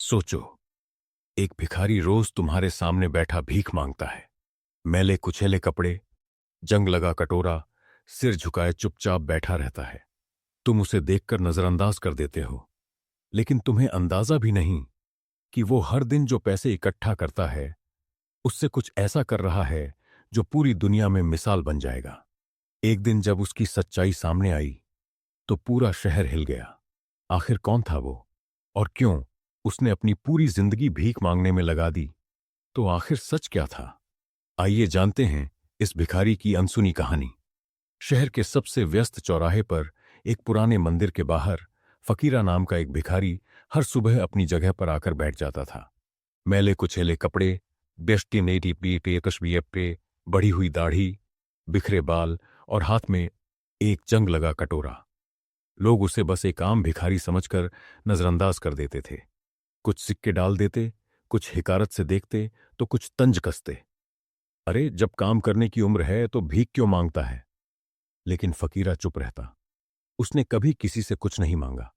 सोचो, एक भिखारी रोज तुम्हारे सामने बैठा भीख मांगता है। मैले कुचेले कपड़े, जंग लगा कटोरा, सिर झुकाए चुपचाप बैठा रहता है। तुम उसे देखकर नजरअंदाज कर देते हो, लेकिन तुम्हें अंदाजा भी नहीं कि वो हर दिन जो पैसे इकट्ठा करता है उससे कुछ ऐसा कर रहा है जो पूरी दुनिया में मिसाल बन जाएगा। एक दिन जब उसकी सच्चाई सामने आई तो पूरा शहर हिल गया। आखिर कौन था वो, और क्यों उसने अपनी पूरी जिंदगी भीख मांगने में लगा दी? तो आखिर सच क्या था? आइए जानते हैं इस भिखारी की अनसुनी कहानी। शहर के सबसे व्यस्त चौराहे पर एक पुराने मंदिर के बाहर फकीरा नाम का एक भिखारी हर सुबह अपनी जगह पर आकर बैठ जाता था। मैले कुचेले कपड़े, बेष्टी नेटी पीटे कश्मीर पे, बढ़ी हुई दाढ़ी, बिखरे बाल और हाथ में एक जंग लगा कटोरा। लोग उसे बस एक आम भिखारी समझकर नजरअंदाज कर देते थे। कुछ सिक्के डाल देते, कुछ हिकारत से देखते, तो कुछ तंज कसते। अरे, जब काम करने की उम्र है तो भीख क्यों मांगता है? लेकिन फकीरा चुप रहता। उसने कभी किसी से कुछ नहीं मांगा।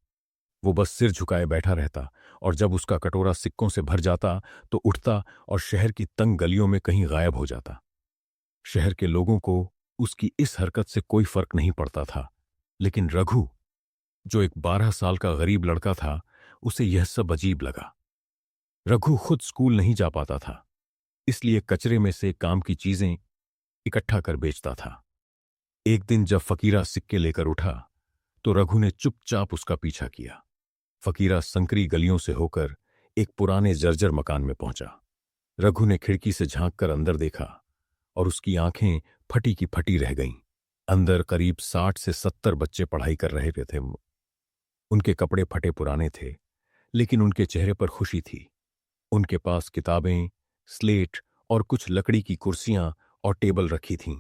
वो बस सिर झुकाए बैठा रहता, और जब उसका कटोरा सिक्कों से भर जाता तो उठता और शहर की तंग गलियों में कहीं गायब हो जाता। शहर के लोगों को उसकी इस हरकत से कोई फर्क नहीं पड़ता था, लेकिन रघु, जो एक 12 साल का गरीब लड़का था, उसे यह सब अजीब लगा। रघु खुद स्कूल नहीं जा पाता था, इसलिए कचरे में से काम की चीजें इकट्ठा कर बेचता था। एक दिन जब फकीरा सिक्के लेकर उठा तो रघु ने चुपचाप उसका पीछा किया। फकीरा संकरी गलियों से होकर एक पुराने जर्जर मकान में पहुंचा। रघु ने खिड़की से झांककर अंदर देखा और उसकी आंखें फटी की फटी रह गईं। अंदर करीब 60 से 70 बच्चे पढ़ाई कर रहे थे। उनके कपड़े फटे पुराने थे, लेकिन उनके चेहरे पर खुशी थी। उनके पास किताबें, स्लेट और कुछ लकड़ी की कुर्सियां और टेबल रखी थीं।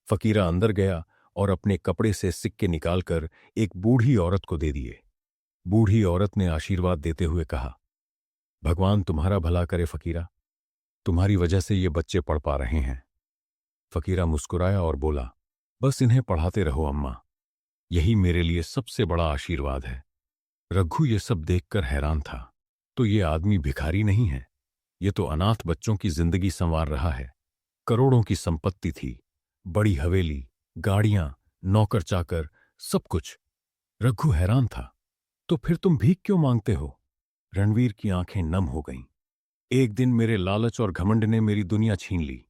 फकीरा अंदर गया और अपने कपड़े से सिक्के निकालकर एक बूढ़ी औरत को दे दिए। बूढ़ी औरत ने आशीर्वाद देते हुए कहा, भगवान तुम्हारा भला करे फकीरा, तुम्हारी वजह से ये बच्चे पढ़ पा रहे हैं। फकीरा मुस्कुराया और बोला, बस इन्हें पढ़ाते रहो अम्मा, यही मेरे लिए सबसे बड़ा आशीर्वाद है। रघु ये सब देखकर हैरान था। तो ये आदमी भिखारी नहीं है, ये तो अनाथ बच्चों की जिंदगी संवार रहा है। करोड़ों की संपत्ति थी, बड़ी हवेली, गाड़ियां, नौकर चाकर, सब कुछ। रघु हैरान था। तो फिर तुम भीख क्यों मांगते हो? रणवीर की आंखें नम हो गईं। एक दिन मेरे लालच और घमंड ने मेरी दुनिया छीन ली।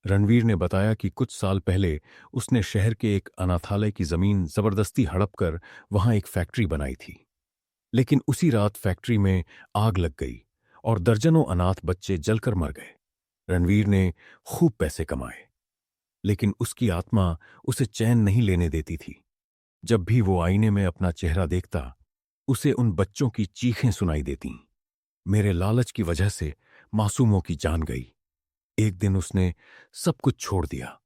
रणवीर ने बताया कि कुछ साल पहले उसने शहर के एक अनाथालय की जमीन जबरदस्ती हड़प कर वहां एक फैक्ट्री बनाई थी। लेकिन उसी रात फैक्ट्री में आग लग गई और दर्जनों अनाथ बच्चे जलकर मर गए। रणवीर ने खूब पैसे कमाए, लेकिन उसकी आत्मा उसे चैन नहीं लेने देती थी। जब भी वो आईने में अपना चेहरा देखता, उसे उन बच्चों की चीखें सुनाई देतीं। मेरे लालच की वजह से मासूमों की जान गई। एक दिन उसने सब कुछ छोड़ दिया,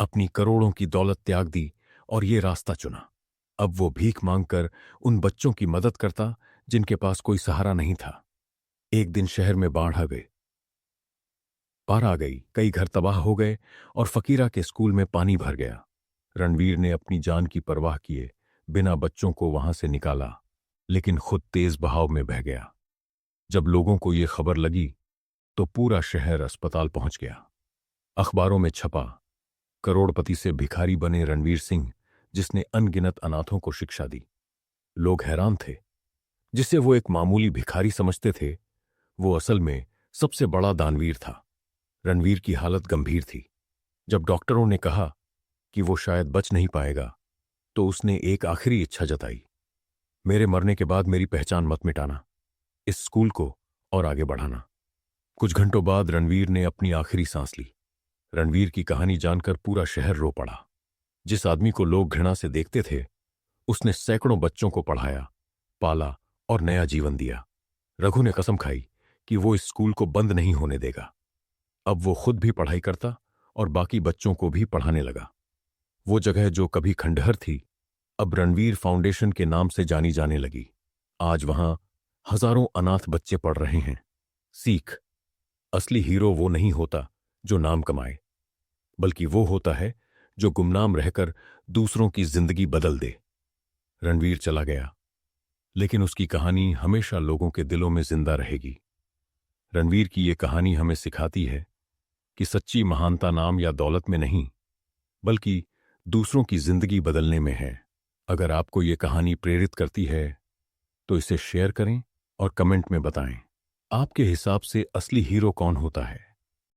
अपनी करोड़ों की दौलत त्याग दी और ये रास्ता चुना। अब वो भीख मांगकर उन बच्चों की मदद करता जिनके पास कोई सहारा नहीं था। एक दिन शहर में बाढ़ आ गई, कई घर तबाह हो गए और फकीरा के स्कूल में पानी भर गया। रणवीर ने अपनी जान की परवाह किए बिना बच्चों को वहां से निकाला, लेकिन खुद तेज बहाव में बह गया। जब लोगों को ये खबर लगी तो पूरा शहर अस्पताल पहुंच गया। अखबारों में छपा, करोड़पति से भिखारी बने रणवीर सिंह, जिसने अनगिनत अनाथों को शिक्षा दी। लोग हैरान थे। जिसे वो एक मामूली भिखारी समझते थे, वो असल में सबसे बड़ा दानवीर था। रणवीर की हालत गंभीर थी। जब डॉक्टरों ने कहा कि वो शायद बच नहीं पाएगा, तो उसने एक आखिरी इच्छा जताई, मेरे मरने के बाद मेरी पहचान मत मिटाना, इस स्कूल को और आगे बढ़ाना। कुछ घंटों बाद रणवीर ने अपनी आखिरी सांस ली। रणवीर की कहानी जानकर पूरा शहर रो पड़ा। जिस आदमी को लोग घृणा से देखते थे, उसने सैकड़ों बच्चों को पढ़ाया, पाला और नया जीवन दिया। रघु ने कसम खाई कि वो इस स्कूल को बंद नहीं होने देगा। अब वो खुद भी पढ़ाई करता और बाकी बच्चों को भी पढ़ाने लगा। वो जगह जो कभी खंडहर थी, अब रणवीर फाउंडेशन के नाम से जानी जाने लगी। आज वहां हजारों अनाथ बच्चे पढ़ रहे हैं। सीख, असली हीरो वो नहीं होता जो नाम कमाए, बल्कि वो होता है जो गुमनाम रहकर दूसरों की जिंदगी बदल दे। रणवीर चला गया, लेकिन उसकी कहानी हमेशा लोगों के दिलों में जिंदा रहेगी। रणवीर की ये कहानी हमें सिखाती है कि सच्ची महानता नाम या दौलत में नहीं, बल्कि दूसरों की जिंदगी बदलने में है। अगर आपको ये कहानी प्रेरित करती है तो इसे शेयर करें और कमेंट में बताएं, आपके हिसाब से असली हीरो कौन होता है।